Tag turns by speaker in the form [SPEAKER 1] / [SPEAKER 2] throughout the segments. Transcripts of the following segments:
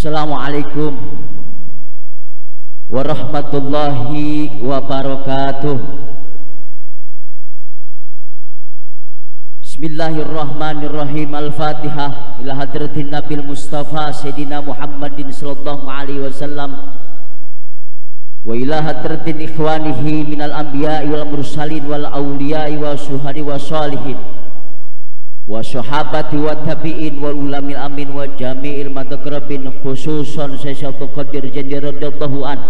[SPEAKER 1] Assalamualaikum warahmatullahi wabarakatuh. Bismillahirrahmanirrahim. Al-Fatihah ila hadratin Nabil Mustafa Sayyidina Muhammadin sallallahu alaihi wasallam wa ila hadratin ikhwanihi minal anbiya'i wal mursalin wal awliya'i wa syuhadi wa sholihin wa sahabati wa tabi'in wa ulamil amin wa jami'il matakrabin khususan Syekh Qadir Jandi radhiyallahu an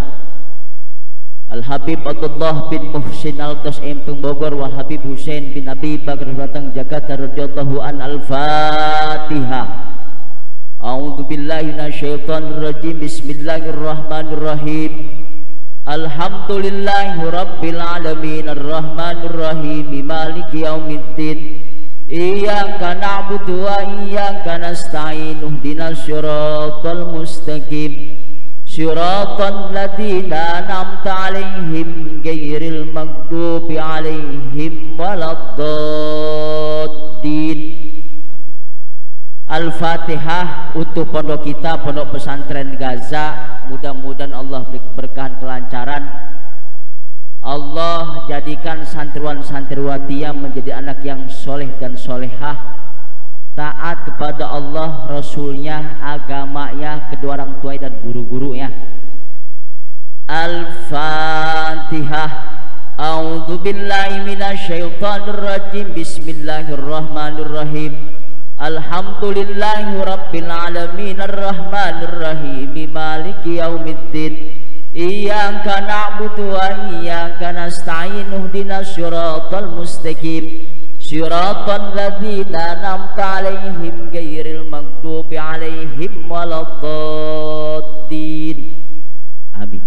[SPEAKER 1] Al-Habib Abdullah bin Muhsin Al-Tas'im Bogor wal Habib Husain bin Abi Bakar Batang Jakarta radhiyallahu an. Al-Fatihah. A'udzu billahi minasyaitonir rajim. Bismillahirrahmanirrahim. Alhamdulillahi rabbil alamin arrahmanir rahim maliki yaumiddin. Iyyaka na'budu wa iyyaka nasta'in ihdinas siratal mustaqim siratal ladzina an'amta 'alaihim ghairil maghdubi 'alaihim waladdallin. Al-Fatihah untuk pondok kita, Pondok Pesantren Gaza. Mudah-mudahan Allah beri keberkahan, kelancaran. Allah jadikan santriwan-santriwati yang menjadi anak yang soleh dan solehah, taat kepada Allah, Rasulnya, agamanya, kedua orang tua dan guru-gurunya. Al-Fatihah. A'udzu billahi minasyaitonir rajim. Bismillahirrahmanirrahim. Alhamdulillahi rabbil alamin arrahmanir rahim maliki yaumiddin. Iyyaka na'budu wa iyyaka nasta'in ihdinas siratal mustaqim siratal ladzina an'amta 'alaihim ghairil maghdubi 'alaihim waladdallin. Amin.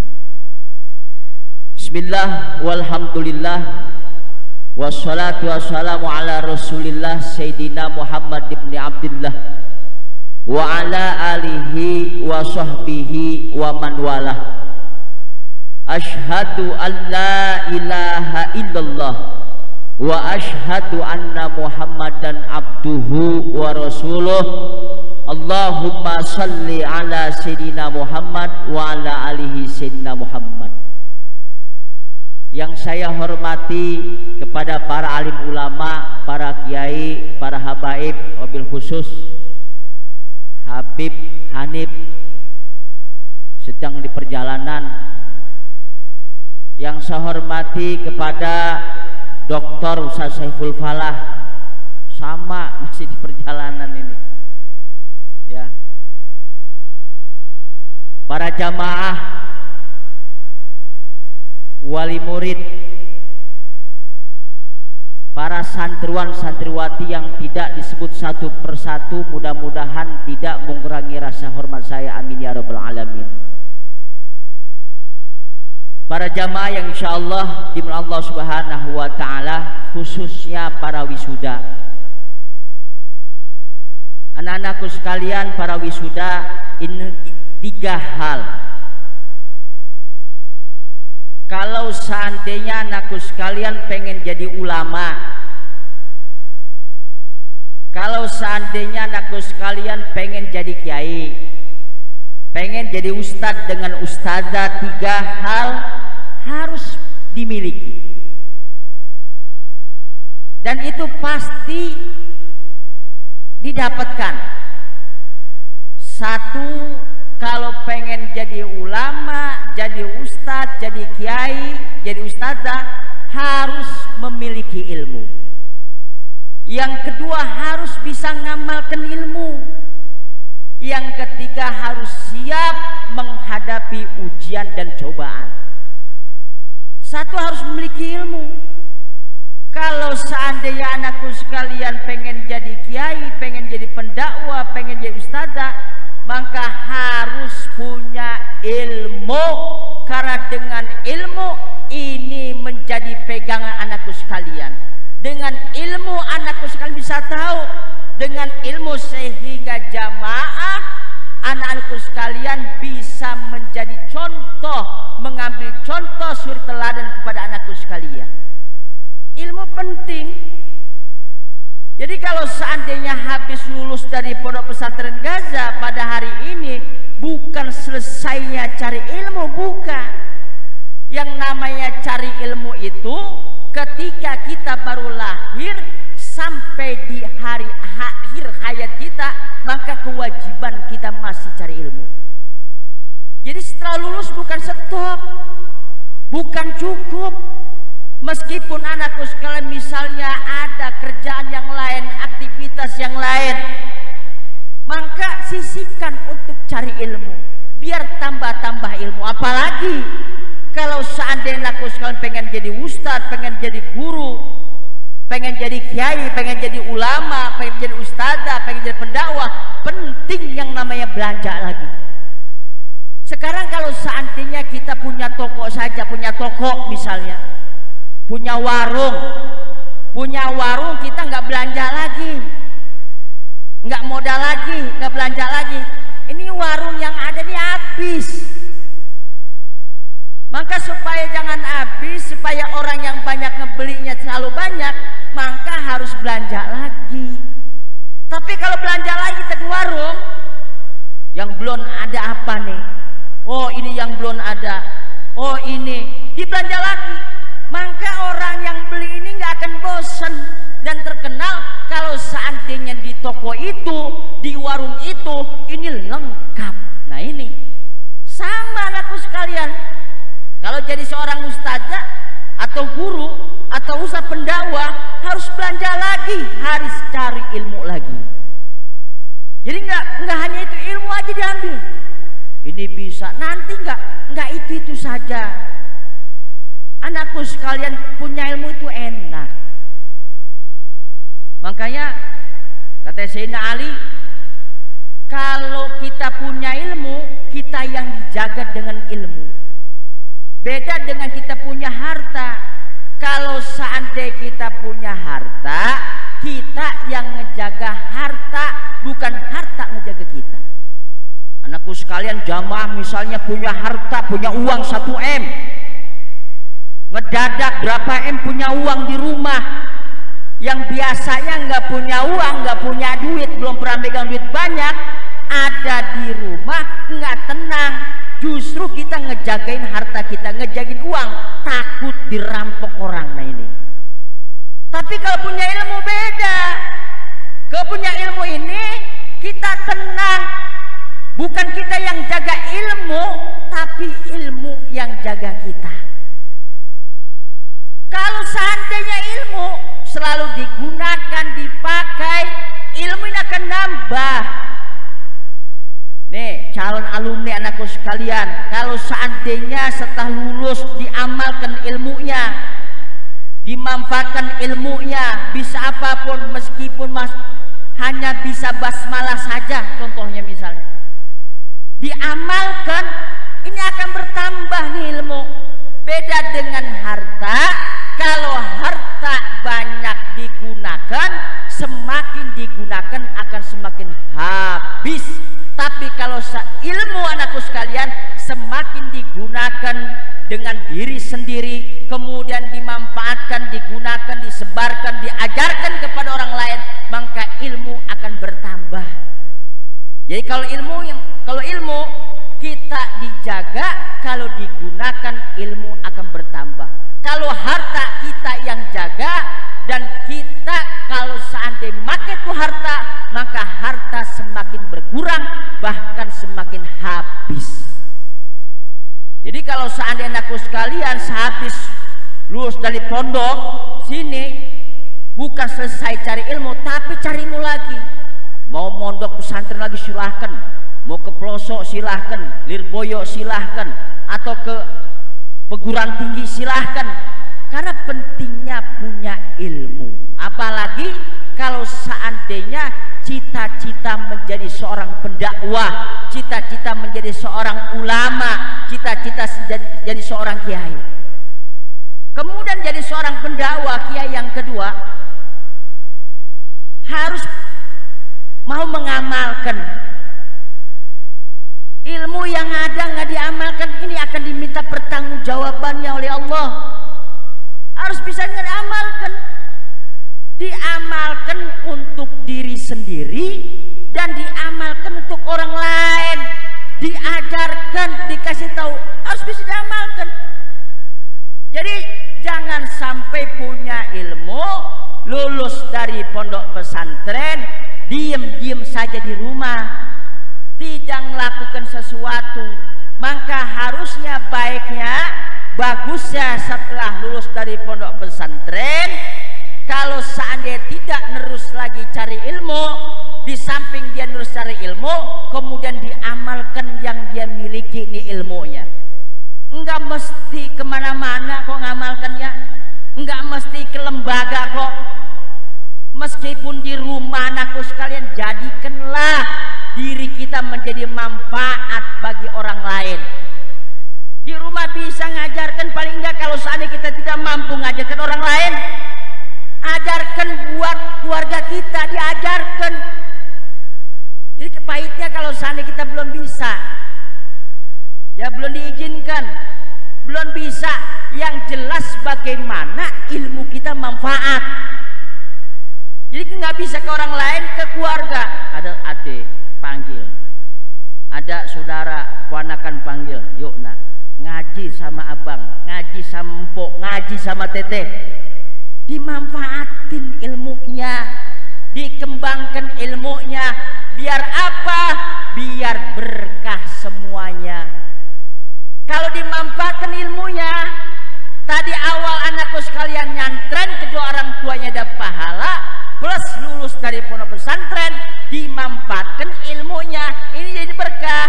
[SPEAKER 1] Bismillah walhamdulillah wassalatu wassalamu ala Rasulillah Sayyidina Muhammad ibn Abdullah wa ala alihi wa sahbihi wa man walah. Ashhadu an la ilaha illallah wa ashhadu anna Muhammadan abduhu wa rasuluh. Allahumma salli ala Sayyidina Muhammad wa ala alihi Sayyidina Muhammad. Yang saya hormati kepada para alim ulama, para kiai, para habaib, wabil khusus Habib Hanif sedang di perjalanan. Yang saya hormati kepada Dr. Ustaz Saiful Falah, sama masih di perjalanan ini ya. Para jamaah, wali murid, para santriwan santriwati yang tidak disebut satu persatu, mudah-mudahan tidak mengurangi rasa hormat saya, amin ya rabbal alamin. Para jamaah yang insyaallah dimulai Allah subhanahu wa ta'ala, khususnya para wisuda, anak-anakku sekalian, para wisuda, ini 3 hal. Kalau seandainya anakku sekalian pengen jadi ulama, kalau seandainya anakku sekalian pengen jadi kiai, pengen jadi ustadz dengan ustadzah, 3 hal harus dimiliki, dan itu pasti didapatkan. 1, kalau pengen jadi ulama, jadi ustadz, jadi kiai, jadi ustadzah, harus memiliki ilmu. Yang kedua, harus bisa ngamalkan ilmu. Yang ketiga, harus siap menghadapi ujian dan cobaan. 1, harus memiliki ilmu. Kalau seandainya anakku sekalian pengen jadi kiai, pengen jadi pendakwah, pengen jadi ustadzah, maka harus punya ilmu. Karena dengan ilmu ini menjadi pegangan anakku sekalian. Dengan ilmu anakku sekalian bisa tahu. Dengan ilmu sehingga jamaah, anak-anakku sekalian bisa menjadi contoh, mengambil contoh suri teladan kepada anakku sekalian. Ilmu penting. Jadi kalau seandainya habis lulus dari Pondok Pesantren Gaza pada hari ini, bukan
[SPEAKER 2] cari ilmu, bukan. Yang namanya cari ilmu itu ketika kita baru lahir sampai di hari akhir hayat kita, maka kewajiban kita masih cari ilmu. Jadi setelah lulus bukan stop, bukan cukup. Meskipun anakku sekalian misalnya ada kerjaan yang lain, aktivitas yang lain, maka sisihkan untuk cari ilmu, biar tambah-tambah ilmu. Apalagi kalau seandainya anakku sekalian pengen jadi ustadz, pengen jadi guru, pengen jadi kiai, pengen jadi ulama, pengen jadi ustadzah, pengen jadi pendakwah, penting yang namanya belanja lagi. Sekarang kalau seandainya kita punya toko saja, punya toko misalnya, punya warung kita nggak belanja lagi, nggak modal lagi, nggak belanja lagi. Ini warung yang ada nih habis. Maka supaya jangan habis, supaya orang yang banyak ngebelinya selalu banyak, maka harus belanja lagi. Tapi kalau belanja lagi ke warung yang belum ada apa nih? Oh ini yang belum ada. Oh ini dibelanja lagi. Maka orang yang beli ini nggak akan bosan dan terkenal kalau seandainya di toko itu, di warung itu, ini lengkap. Nah ini sama anakku sekalian. Kalau jadi seorang ustazah atau guru atau ustaz pendakwah harus belanja lagi, harus cari ilmu lagi. Jadi nggak hanya itu ilmu aja diambil. Ini bisa, nanti nggak itu saja. Anakku sekalian, punya ilmu itu enak. Makanya kata Sayyidina Ali, kalau kita punya ilmu, kita yang dijaga dengan ilmu. Beda dengan kita punya harta. Kalau seandainya kita punya harta, kita yang ngejaga harta, bukan harta ngejaga kita. Anakku sekalian, jamaah misalnya punya harta, punya uang 1 M, ngedadak berapa M punya uang di rumah. Yang biasanya nggak punya uang, nggak punya duit, belum pernah megang duit banyak, ada di rumah nggak tenang. Justru kita ngejagain harta kita, ngejagain uang, takut dirampok orang. Nah ini. Tapi kalau punya ilmu beda. Kalau punya ilmu ini kita tenang. Bukan kita yang jaga ilmu, tapi ilmu yang jaga kita. Kalau seandainya ilmu selalu digunakan, dipakai, ilmu ini akan nambah. Nih calon alumni anakku sekalian, kalau seandainya setelah lulus diamalkan ilmunya, dimanfaatkan ilmunya, bisa apapun, meskipun hanya bisa basmalah saja contohnya misalnya, diamalkan, ini akan bertambah nih ilmu. Beda dengan harta. Kalau harta banyak digunakan, semakin digunakan akan semakin habis. Tapi kalau ilmu anakku sekalian, semakin digunakan dengan diri sendiri, kemudian dimanfaatkan, digunakan, disebarkan, diajarkan kepada orang lain, maka ilmu akan bertambah. Jadi kalau ilmu kita dijaga, kalau digunakan ilmu akan bertambah. Kalau harta kita yang jaga, dan kita kalau seandainya makai itu harta, maka harta semakin berkurang, bahkan semakin habis. Jadi kalau seandainya aku sekalian sehabis lulus dari pondok sini, bukan selesai cari ilmu, tapi cari ilmu lagi. Mau mondok pesantren lagi silahkan, mau ke pelosok silahkan, Lirboyo silahkan, atau ke perguruan tinggi silahkan. Karena pentingnya punya ilmu. Apalagi kalau seandainya cita-cita menjadi seorang pendakwah, cita-cita menjadi seorang ulama, cita-cita jadi seorang kiai. Kemudian jadi seorang pendakwah, kiai yang kedua harus mau mengamalkan ilmu yang ada. Nggak diamalkan, ini akan diminta pertanggungjawabannya oleh Allah. Harus bisa diamalkan, diamalkan untuk diri sendiri dan diamalkan untuk orang lain, diajarkan diajarkan, dikasih tahu, harus bisa diamalkan. Jadi jangan sampai punya ilmu, lulus dari pondok pesantren, diem saja di rumah, tidak melakukan sesuatu. Maka harusnya bagusnya setelah lulus dari pondok pesantren, kalau seandainya tidak nerus lagi cari ilmu, di samping dia nerus cari ilmu, kemudian diamalkan yang dia miliki ini ilmunya. Enggak mesti kemana-mana kok ngamalkannya, enggak mesti ke lembaga kok. Meskipun di rumah, anakku sekalian, jadikanlah diri kita menjadi manfaat bagi orang lain. Di rumah bisa ngajarkan, paling enggak kalau seandainya kita tidak mampu ngajarkan orang lain, ajarkan buat keluarga kita, diajarkan. Jadi kepahitnya kalau seandainya kita belum bisa, ya belum diizinkan, belum bisa, yang jelas bagaimana ilmu kita manfaat. Jadi nggak bisa ke orang lain, ke keluarga. Ada adik panggil, ada saudara ponakan panggil, yuk nak ngaji sama abang, ngaji sama empok, ngaji sama teteh. Dimanfaatin ilmunya, dikembangkan ilmunya, biar apa? Biar berkah semuanya. Kalau dimanfaatkan ilmunya, tadi awal anakku sekalian nyantren, kedua orang tuanya dapat pahala, plus lulus dari pondok pesantren, dimanfaatkan ilmunya, ini jadi berkah.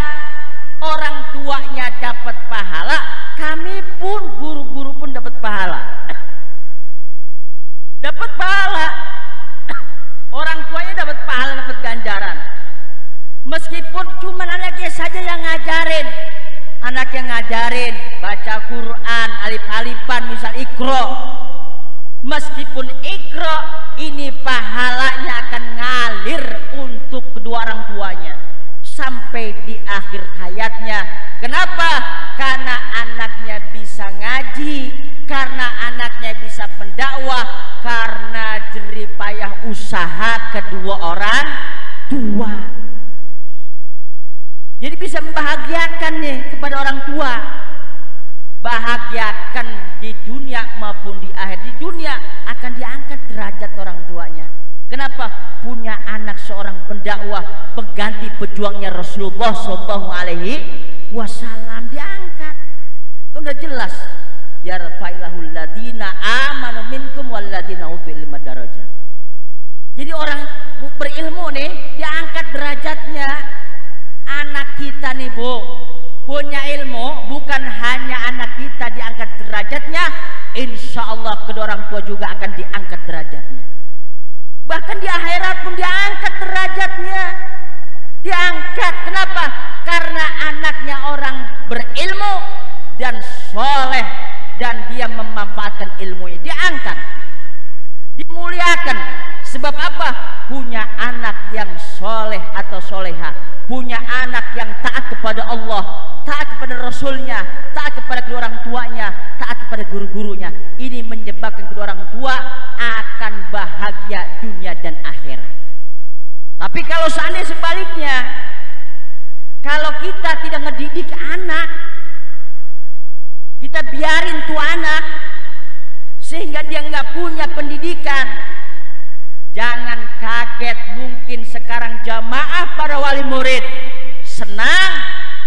[SPEAKER 2] Orang tuanya dapat pahala, kami pun guru-guru pun dapat pahala. Dapat pahala, orang tuanya dapat pahala, dapat ganjaran. Meskipun cuma anaknya saja yang ngajarin, anak yang ngajarin baca Quran, alif-alifan, misal Iqra. Meskipun Iqra, ini pahalanya akan ngalir untuk kedua orang tuanya sampai di akhir hayatnya. Kenapa? Karena anaknya bisa ngaji, karena anaknya bisa pendakwah, karena jerih payah usaha kedua orang tua. Jadi bisa membahagiakan nih kepada orang tua. Bahagiakan di dunia maupun di akhir. Di dunia akan diangkat derajat orang tuanya. Kenapa? Punya anak seorang pendakwah, pengganti pejuangnya Rasulullah SAW, diangkat. Kan udah jelas. Yarfa'ilahul ladina amanu minkum wal ladina utul ilma darajat. Jadi orang berilmu nih diangkat derajatnya. Anak kita nih Bu, punya ilmu, bukan hanya anak kita diangkat derajatnya, insya Allah kedua orang tua juga akan diangkat derajatnya. Bahkan di akhirat pun diangkat derajatnya. Diangkat, kenapa? Karena anaknya orang berilmu dan soleh, dan dia memanfaatkan ilmunya, diangkat, dimuliakan. Sebab apa? Punya anak yang soleh atau soleha, punya anak yang taat kepada Allah, taat kepada Rasulnya, taat kepada kedua orang tuanya, taat kepada guru-gurunya. Ini menyebabkan kedua orang tua akan bahagia dunia dan akhirat. Tapi kalau seandainya sebaliknya, kalau kita tidak ngedidik anak, kita biarin tuh anak sehingga dia nggak punya pendidikan, jangan kaget, mungkin sekarang jamaah para wali murid senang,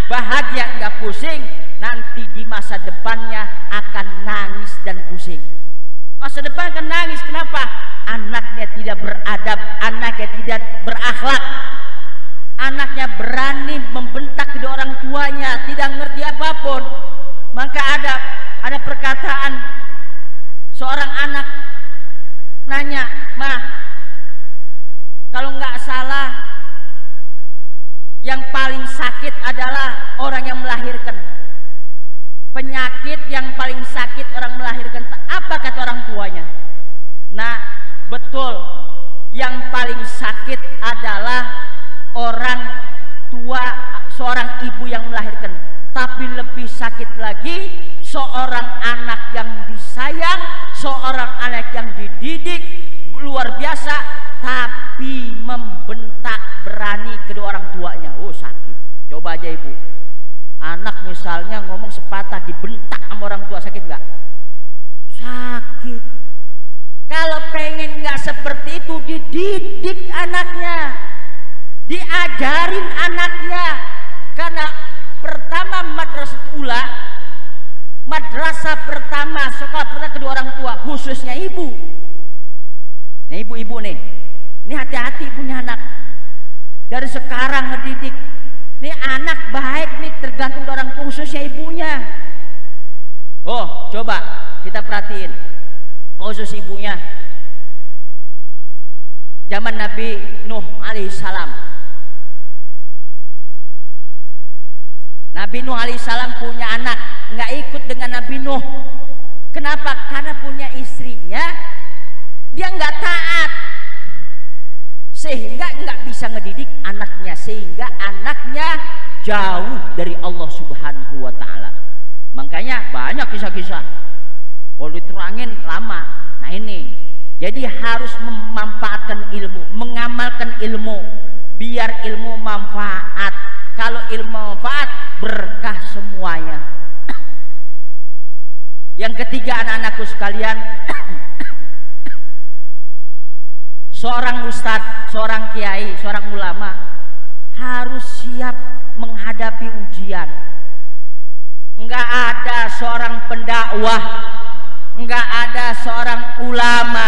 [SPEAKER 2] bahagia, nggak pusing, nanti di masa depannya akan nangis dan pusing. Masa depan akan nangis, kenapa? Anaknya tidak beradab, anaknya tidak berakhlak, anaknya berani membentak kedua orang tuanya, tidak ngerti apapun. Maka ada perkataan seorang anak nanya, "Ma, kalau nggak salah yang paling sakit adalah orang yang melahirkan. Penyakit yang paling sakit orang melahirkan apa?" kata orang tuanya. Nah, betul, yang paling sakit adalah orang tua, seorang ibu yang melahirkan. Tapi lebih sakit lagi seorang anak yang disayang, seorang anak yang dididik luar biasa, tapi membentak berani kedua orang tuanya. Oh, sakit. Coba aja ibu, Anak misalnya ngomong sepatah dibentak sama orang tua, sakit nggak? Sakit. Kalau pengen nggak seperti itu, dididik anaknya, diajarin anaknya. Karena pertama madrasah pertama, sekolah pertama kedua orang tua, khususnya ibu. Nah ibu-ibu nih, ini hati-hati punya anak. Dari sekarang ngedidik. Nih anak baik nih tergantung dari orang tua, khususnya ibunya. Oh coba kita perhatiin khusus ibunya. Zaman Nabi Nuh alaihissalam, Nabi Nuh alaihissalam punya anak, nggak ikut dengan Nabi Nuh. Kenapa? Karena punya istrinya, dia nggak taat, sehingga nggak bisa ngedidik anaknya, sehingga anaknya jauh dari Allah Subhanahu wa Ta'ala. Makanya banyak kisah-kisah, kalau diterangin lama. Nah ini, jadi harus memanfaatkan ilmu, mengamalkan ilmu, biar ilmu manfaat. Kalau ilmu manfaat, berkah semuanya. Yang ketiga, anak-anakku sekalian, seorang ustadz, seorang kiai, seorang ulama harus siap menghadapi ujian. Enggak ada seorang pendakwah, enggak ada seorang ulama,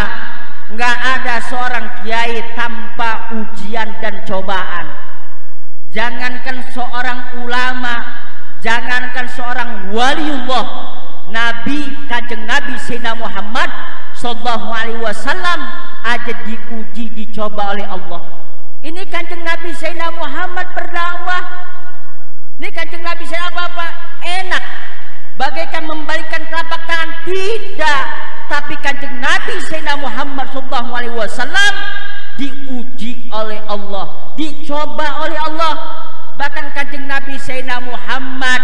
[SPEAKER 2] enggak ada seorang kiai tanpa ujian dan cobaan. Jangankan seorang ulama, jangankan seorang waliullah, Kanjeng Nabi Sayyidina Muhammad sallallahu alaihi wasallam aja diuji, dicoba oleh Allah. Ini Kanjeng Nabi Sayyidina Muhammad berdakwah. Ini Kanjeng Nabi Sayyidina apa? Enak, bagaikan membalikan telapak tangan? Tidak. Tapi Kanjeng Nabi Sayyidina Muhammad sallallahu alaihi wasallam diuji oleh Allah, dicoba oleh Allah. Bahkan Kanjeng Nabi Sayyidina Muhammad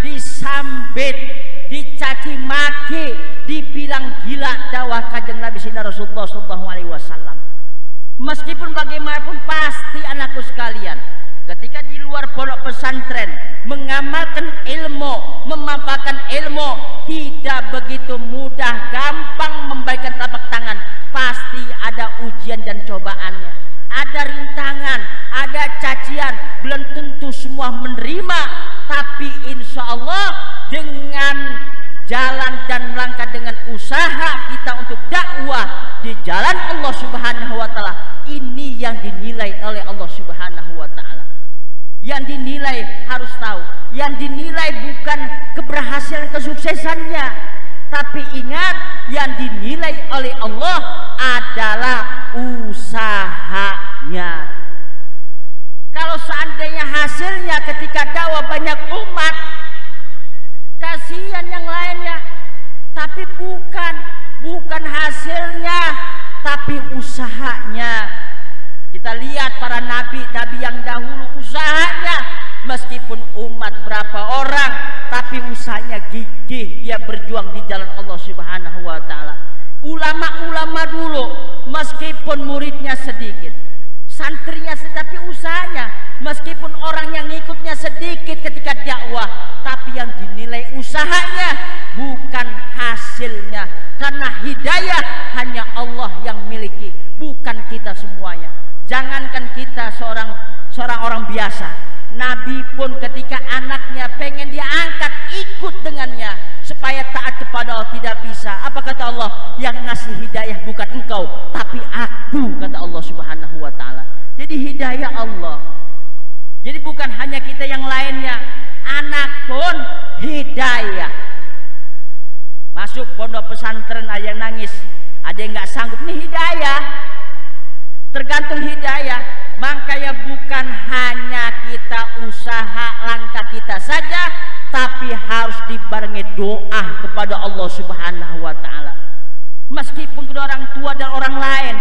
[SPEAKER 2] disambit, dicaci maki, dibilang gila dakwah Kanjeng Nabi Sayyidina Rasulullah sallallahu alaihi wasallam. Meskipun bagaimanapun, pasti anakku sekalian, ketika di luar pondok pesantren mengamalkan ilmu, memanfaatkan ilmu, tidak begitu mudah gampang membalikan telapak tangan. Pasti ada ujian dan cobaannya, ada rintangan, ada cacian. Belum tentu semua menerima, tapi insya Allah dengan jalan dan langkah, dengan usaha kita untuk dakwah di jalan Allah Subhanahu wa Ta'ala, ini yang dinilai oleh Allah Subhanahu wa Ta'ala. Yang dinilai, harus tahu, yang dinilai bukan keberhasilan kesuksesannya, tapi ingat, yang dinilai oleh Allah adalah usahanya. Kalau seandainya hasilnya ketika dakwah banyak umat, kasihan yang lainnya. Tapi bukan hasilnya, tapi usahanya. Kita lihat para nabi yang dahulu, usahanya, meskipun umat berapa orang, tapi usahanya gigih, dia berjuang di jalan Allah Subhanahu wa Ta'ala. Ulama-ulama dulu, meskipun muridnya sedikit, santrinya tapi usahanya, meskipun orang yang ngikutnya sedikit ketika dakwah, tapi yang dinilai usahanya, bukan hasilnya. Karena hidayah hanya Allah yang miliki, bukan kita semuanya. Jangankan kita seorang orang biasa, Nabi pun ketika anaknya pengen diangkat, ikut dengannya supaya taat kepada Allah, tidak bisa. Apa kata Allah? Yang ngasih hidayah bukan engkau, tapi aku, kata Allah Subhanahu wa Ta'ala. Jadi hidayah Allah. Jadi bukan hanya kita yang lainnya, anak pun hidayah. Masuk pondok pesantren ada yang nangis, ada yang nggak sanggup, ini hidayah. Tergantung hidayah. Makanya bukan hanya kita usaha langkah kita saja, tapi harus dibarengi doa kepada Allah Subhanahu wa Ta'ala. Meskipun kedua orang tua dan orang lain,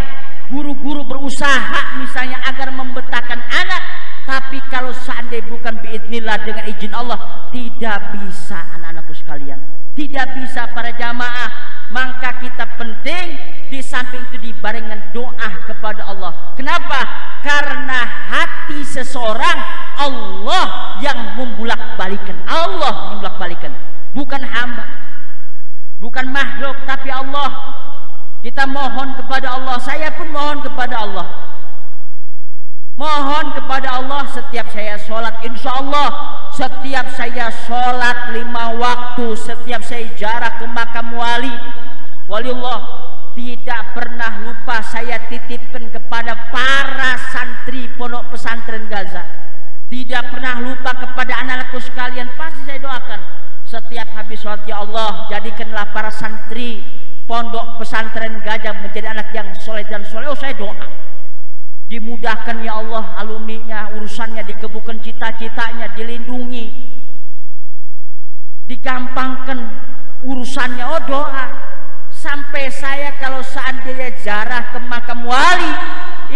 [SPEAKER 2] guru-guru berusaha misalnya agar membetahkan anak, tapi kalau seandainya bukan biidznillah, dengan izin Allah, tidak bisa anak-anakku sekalian, tidak bisa para jamaah. Maka kita penting di samping itu dibarengi doa kepada Allah. Kenapa? Karena hati seseorang Allah yang membulak-balikan, Allah yang membulak-balikan, bukan hamba, bukan makhluk, tapi Allah. Kita mohon kepada Allah, saya pun mohon kepada Allah, mohon kepada Allah setiap saya sholat, insya Allah setiap saya sholat 5 waktu, setiap saya ziarah ke makam waliullah, tidak pernah lupa saya titipkan kepada para santri pondok pesantren Gaza, tidak pernah lupa kepada anak-anakku sekalian, pasti saya doakan setiap habis sholat, ya Allah jadikanlah para santri pondok pesantren Gajah menjadi anak yang soleh dan soleh. Oh, saya doa dimudahkan ya Allah alumninya, urusannya dikebukan, cita-citanya dilindungi, digampangkan urusannya. Oh, doa sampai saya kalau seandainya ziarah ke makam wali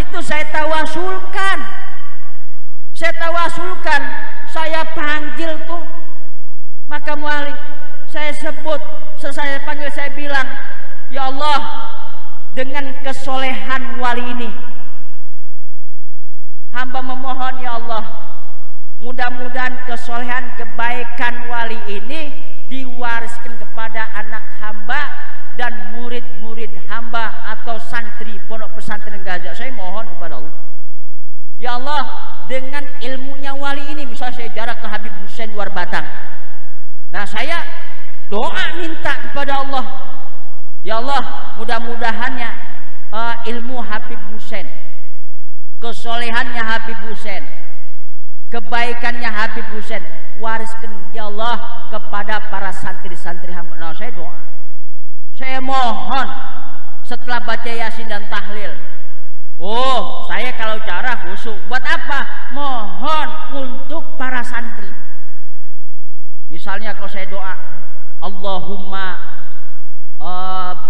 [SPEAKER 2] itu saya tawasulkan, saya panggil tuh makam wali, saya sebut, saya panggil, saya bilang, ya Allah dengan kesolehan wali ini hamba memohon ya Allah, mudah-mudahan kesolehan kebaikan wali ini diwariskan kepada anak hamba dan murid-murid hamba atau santri pondok pesantren Gaza. Saya mohon kepada Allah, ya Allah dengan ilmunya wali ini, misalnya saya jarak ke Habib Hussein luar Batang, nah saya doa minta kepada Allah, ya Allah mudah-mudahannya ilmu Habib Hussein, kesolehannya Habib Hussein, kebaikannya Habib Hussein wariskan ya Allah kepada para santri-santri hamba. Nah saya doa, saya mohon setelah baca Yasin dan tahlil, oh saya kalau jarah khusyuk, buat apa? Mohon untuk para santri. Misalnya kalau saya doa Allahumma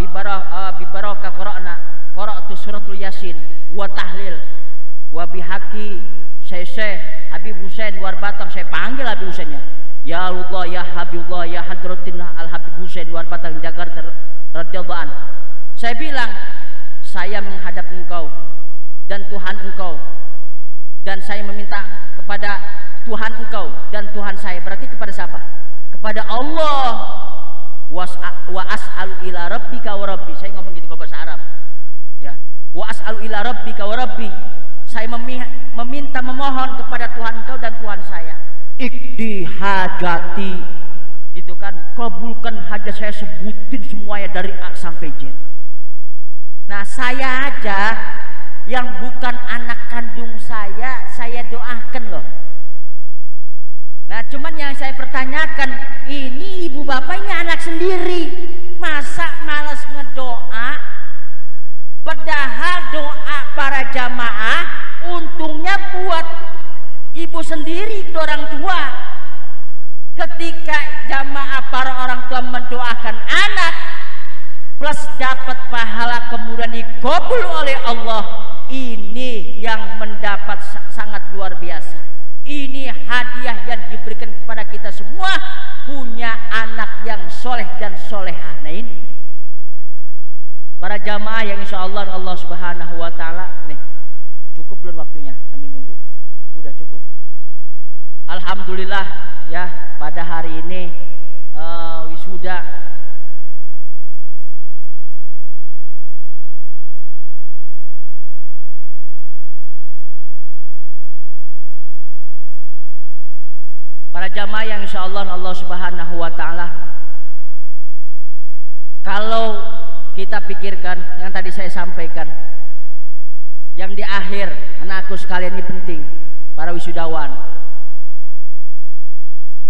[SPEAKER 2] bibarakah qara'tu suratul Yasin wa tahlil wa bihaqi Syekh Habib Hussein luar Batang, saya panggil Habib Husseinnya, ya Allah ya Habibullah ya Hadratin Al Habib Hussein luar Batang Jakarta radhiyallahu an. Saya bilang saya menghadap engkau dan Tuhan engkau, dan saya meminta kepada Tuhan engkau dan Tuhan saya, berarti kepada siapa? Kepada Allah. Wa as'alu ila rabbika wa rabbi, saya ngomong gitu kalau bahasa Arab ya, wa as'alu ila rabbika wa rabbi, saya meminta memohon kepada Tuhan engkau dan Tuhan saya, ikdi hajati, itu kan, kabulkan hajat saya, sebutin semuanya dari A sampai Z. Nah saya aja yang bukan anak kandung saya doakan loh. Nah cuman yang saya pertanyakan, ini ibu bapaknya anak sendiri, masa malas ngedoa? Padahal doa para jamaah untungnya buat ibu sendiri, orang tua. Ketika jamaah para orang tua mendoakan anak plus dapat pahala kemudian dikabul oleh Allah, ini yang mendapat sangat luar biasa. Ini hadiah yang diberikan kepada kita semua, punya anak yang soleh dan solehah. Nah ini para jamaah yang insya Allah Allah Subhanahu Wa Taala, nih cukup belum waktunya sambil nunggu? Udah cukup. Alhamdulillah ya, pada hari ini wisuda para jamaah yang insya Allah Allah Subhanahu Wa Taala, kalau kita pikirkan yang tadi saya sampaikan, yang di akhir, anakku sekalian, ini penting, para wisudawan,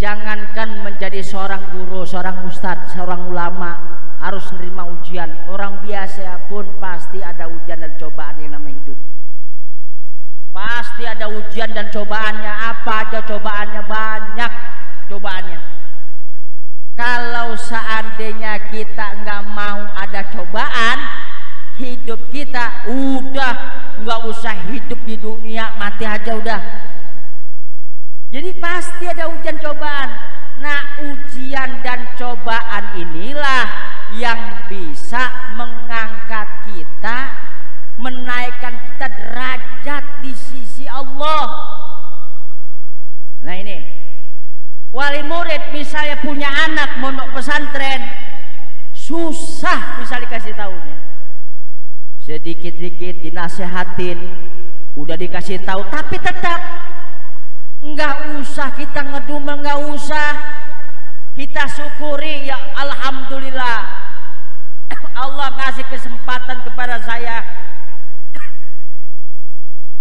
[SPEAKER 2] jangankan menjadi seorang guru, seorang ustadz, seorang ulama harus menerima ujian. Orang biasa pun pasti ada ujian dan cobaan yang namanya hidup. Pasti ada ujian dan cobaannya. Apa aja cobaannya? Banyak cobaannya. Kalau seandainya kita nggak mau ada cobaan, hidup kita udah nggak usah hidup di dunia, mati aja udah. Jadi pasti ada ujian cobaan. Nah ujian dan cobaan inilah yang bisa mengangkat kita, menaikkan kita derajat di sisi Allah. Nah ini wali murid misalnya punya anak mondok pesantren, susah bisa dikasih tahunya. Sedikit-dikit dinasehatin, udah dikasih tahu, tapi tetap nggak usah kita ngedumel, nggak usah. Kita syukuri, ya alhamdulillah Allah ngasih kesempatan kepada saya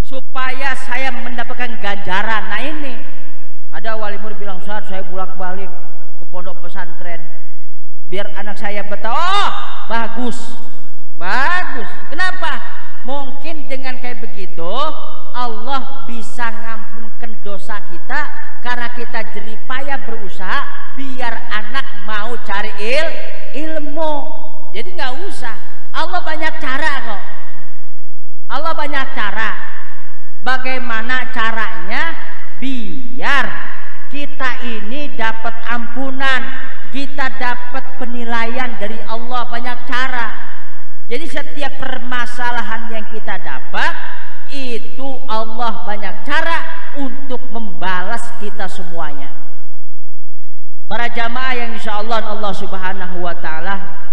[SPEAKER 2] supaya saya mendapatkan ganjaran. Nah ini ada wali murid bilang, Ustaz saya bolak-balik ke pondok pesantren biar anak saya betah. Oh bagus, bagus. Kenapa? Mungkin dengan kayak begitu Allah bisa ngampunkan dosa kita karena kita jerih payah berusaha biar anak mau cari ilmu. Jadi nggak usah. Allah banyak cara kok. Allah banyak cara. Bagaimana caranya biar kita ini dapat ampunan, kita dapat penilaian dari Allah. Banyak cara. Jadi setiap permasalahan yang kita dapat itu Allah banyak cara untuk membalas kita semuanya. Para jamaah yang insya Allah subhanahu wa ta'ala,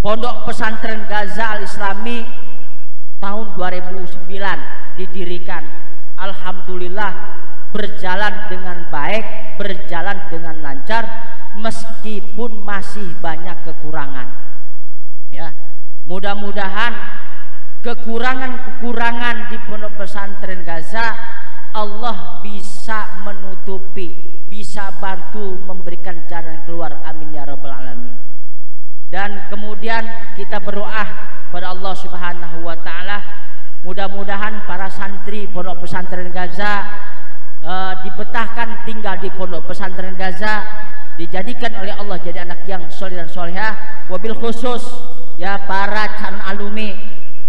[SPEAKER 2] Pondok Pesantren Gaza Al-Islami tahun 2009 didirikan. Alhamdulillah berjalan dengan baik, berjalan dengan lancar, meskipun masih banyak kekurangan. Ya, mudah-mudahan kekurangan-kekurangan di Pondok Pesantren Gaza Allah bisa menutupi, bisa bantu memberikan jalan keluar. Amin ya rabbal alamin. Dan kemudian kita berdoa kepada Allah Subhanahu wa taala, mudah-mudahan para santri Pondok Pesantren Gaza dibetahkan tinggal di Pondok Pesantren Gaza, dijadikan oleh Allah jadi anak yang soleh dan solehah. Wabil khusus ya para calon alumni,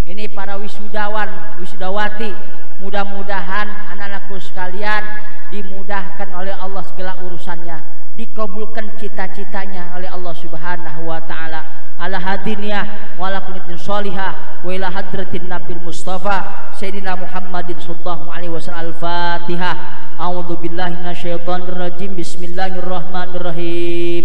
[SPEAKER 2] ini para wisudawan, wisudawati, mudah-mudahan anak-anakku sekalian dimudahkan oleh Allah segala urusannya, dikabulkan cita-citanya oleh Allah Subhanahu wa taala. Ala hadiniyah wa ala kulitin sholihah wa ila hadratin nabil mustafa sayyidina Muhammadin sallallahu alaihi wasallam. Al-Fatihah. A'udzu billahi minasyaitonir rajim. Bismillahirrahmanirrahim.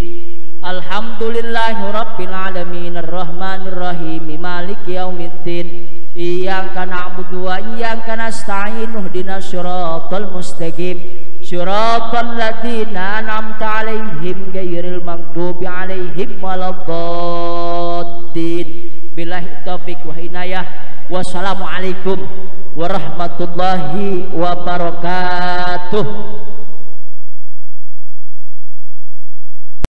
[SPEAKER 2] Alhamdulillahi rabbil alamin arrahmanir rahim maliki yaumiddin. Iyyaka na'budu wa iyyaka nasta'in ihdinas siratal mustaqim siratal ladzina an'amta 'alaihim ghairil maghdubi 'alaihim waladdallin. Billahi taufiq wa hinayah. Wassalamualaikum warahmatullahi wabarakatuh.